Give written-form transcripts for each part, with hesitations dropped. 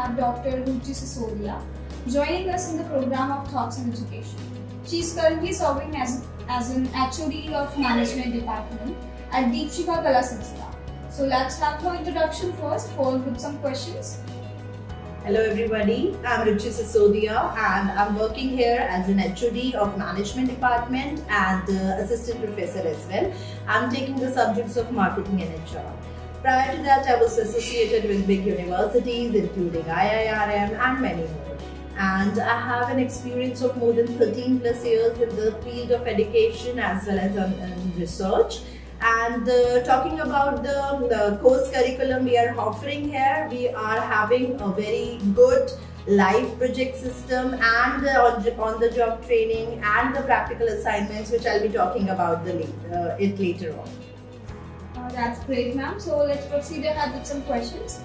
have Dr. Ruchi Sisodia joining us in the program of Thoughts on Education. She is currently serving as an HOD of Management Department at Deepshikha Kala Sanstha. So let's have her introduction first, followed with some questions. Hello everybody, I'm Ruchi Sisodia and I'm working here as an HOD of Management Department and Assistant Professor as well. I'm taking the subjects of Marketing and HR. Prior to that, I was associated with big universities including IIRM and many more. And I have an experience of more than 13 plus years in the field of education as well as in research. And talking about the course curriculum we are offering here, we are having a very good live project system and on-the-job training and the practical assignments, which I'll be talking about it later on. That's great, ma'am. So let's proceed ahead with some questions.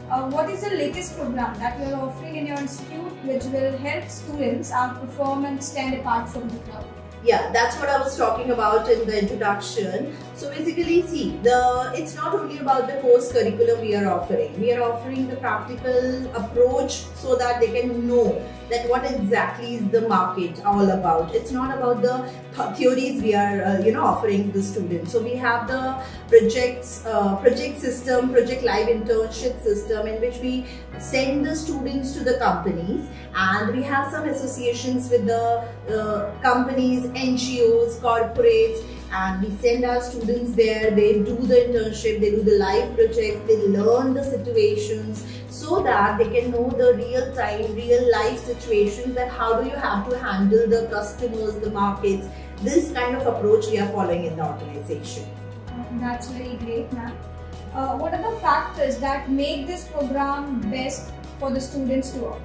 What is the latest program that you are offering in your institute which will help students outperform and stand apart from the crowd? Yeah, that's what I was talking about in the introduction. So basically, see, it's not only about the course curriculum we are offering. We are offering the practical approach so that they can know that what exactly is the market all about. It's not about the theories we are offering the students. So we have the project system, project live internship system, in which we send the students to the companies, and we have some associations with the companies, NGOs, corporates, and we send our students there. They do the internship, they do the live projects, they learn the situations so that they can know the real time, real life situations, that how do you have to handle the customers, the markets. This kind of approach we are following in the organization. That's very great, ma'am. What are the factors that make this program best for the students to work?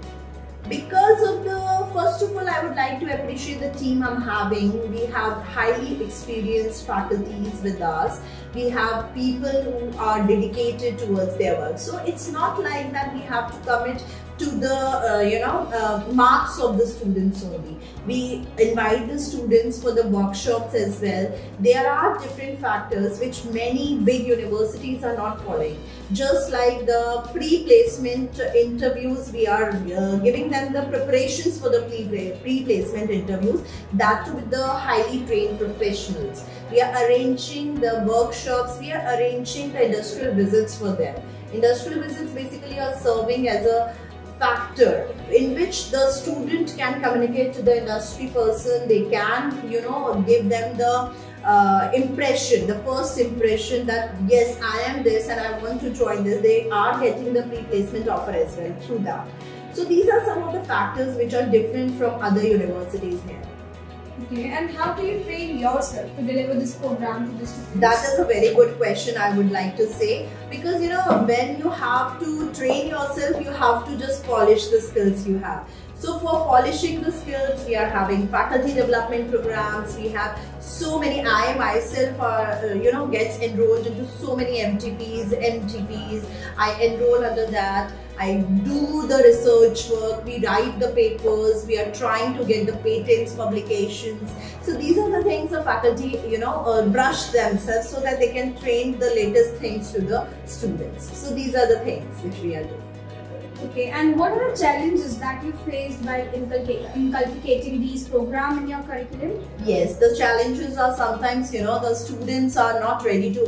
Because of first of all, I would like to appreciate the team I'm having. We have highly experienced faculties with us. We have people who are dedicated towards their work. So it's not like that we have to commit to the marks of the students only. We invite the students for the workshops as well. There are different factors which many big universities are not following. Just like the pre-placement interviews, we are giving them the preparations for the pre-placement interviews, that too with the highly trained professionals. We are arranging the workshops, we are arranging the industrial visits for them. Industrial visits basically are serving as a factor in which the student can communicate to the industry person. They can, give them the impression, the first impression that yes, I am this and I want to join this. They are getting the pre-placement offer as well through that. So these are some of the factors which are different from other universities here. Okay, and how do you train yourself to deliver this program to the students? That is a very good question, I would like to say, because when you have to train yourself, you have to just polish the skills you have. So for polishing the skills, we are having faculty development programs. We have so many. I myself gets enrolled into so many MTPs. I enroll under that. I do the research work. We write the papers. We are trying to get the patents publications. So these are the things the faculty brush themselves so that they can train the latest things to the students. So these are the things which we are doing. Okay, and what are the challenges that you faced while inculcating these programs in your curriculum? Yes, the challenges are sometimes, the students are not ready to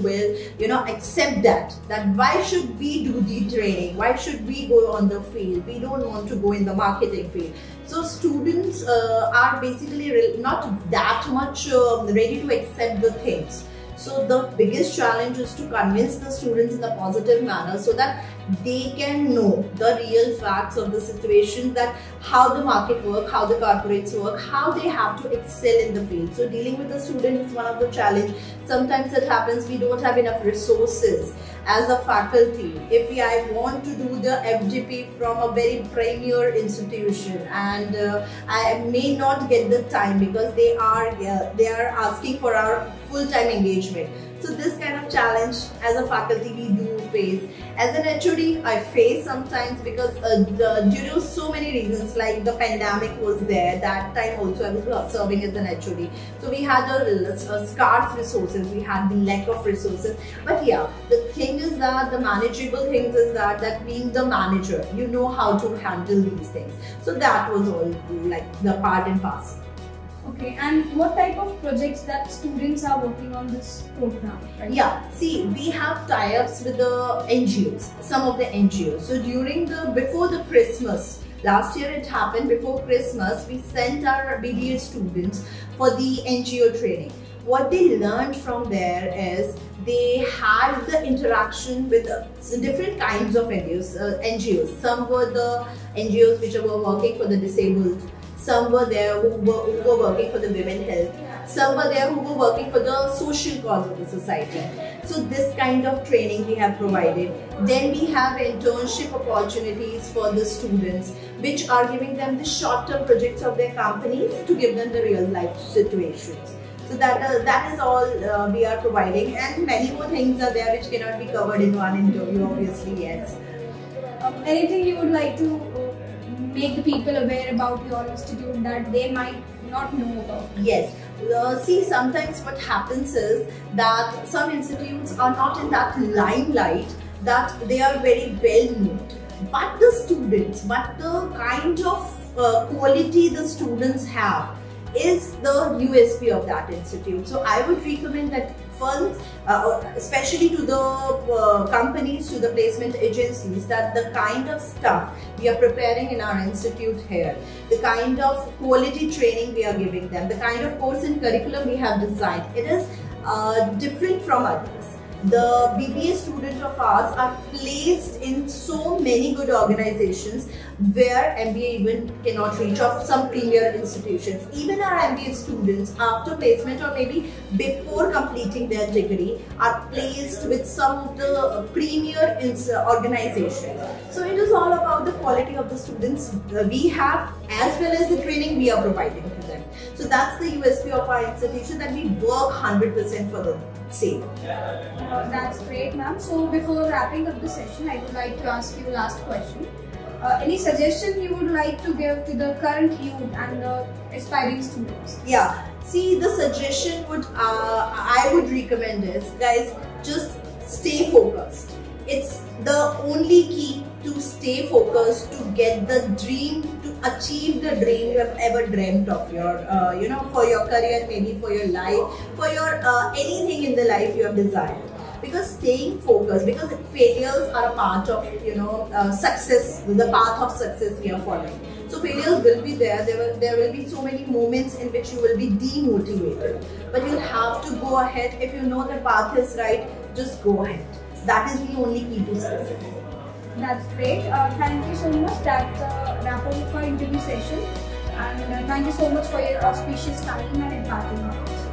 accept that why should we do the training? Why should we go on the field? We don't want to go in the marketing field. So students are basically not that much ready to accept the things. So the biggest challenge is to convince the students in a positive manner so that they can know the real facts of the situation, that how the market works, how the corporates work, how they have to excel in the field. So dealing with the student is one of the challenge. Sometimes it happens we don't have enough resources as a faculty. If I want to do the FGP from a very premier institution and I may not get the time because they are asking for our full-time engagement. So this kind of challenge as a faculty we do face. As an HOD, I face sometimes because due to so many reasons, like the pandemic was there, that time also I was serving as an HOD. So we had a scarce resources, we had the lack of resources. But yeah, the thing is that the manageable things is that being the manager, you know how to handle these things. So that was all like the part and parcel. Okay, and what type of projects that students are working on this program? Right? Yeah, see, we have tie-ups with the NGOs, some of the NGOs. So before the Christmas, last year it happened before Christmas, we sent our BBA students for the NGO training. What they learned from there is they had the interaction with different kinds of NGOs. Some were the NGOs which were working for the disabled. Some were there who were working for the women's health. Some were there who were working for the social cause of the society. So this kind of training we have provided. Then we have internship opportunities for the students, which are giving them the short-term projects of their companies to give them the real life situations. So that is all we are providing, and many more things are there which cannot be covered in one interview, obviously, yes. Anything you would like to make the people aware about your institute that they might not know about? Yes. See, sometimes what happens is that some institutes are not in that limelight, that they are very well known. But the kind of quality the students have is the USP of that institute. So I would recommend that firms, especially to the companies, to the placement agencies, that the kind of stuff we are preparing in our institute here, the kind of quality training we are giving them, the kind of course and curriculum we have designed, it is different from others. The BBA students of ours are placed in so many good organizations where MBA even cannot reach, of some premier institutions. Even our MBA students, after placement or maybe before completing their degree, are placed with some of the premier organizations. So it is all about the quality of the students we have, as well as the training we are providing to them. So that's the USP of our institution, that we work 100% for the same. That's great, ma'am. So before wrapping up the session, I would like to ask you last question. Any suggestion you would like to give to the current youth and the aspiring students? Yeah, see, the suggestion I would recommend is, guys, just stay focused. It's the only key to stay focused, to get the dream, to achieve the dream you have ever dreamt of your, for your career, maybe for your life, for your anything in the life you have desired. Because staying focused, because failures are a part of, success, the path of success we are following. So failures will be there. There will be so many moments in which you will be demotivated. But you'll have to go ahead. If you know the path is right, just go ahead. That is the only key to success. That's great. Thank you so much. That's a wrap up for our interview session. And thank you so much for your auspicious time and imparting knowledge.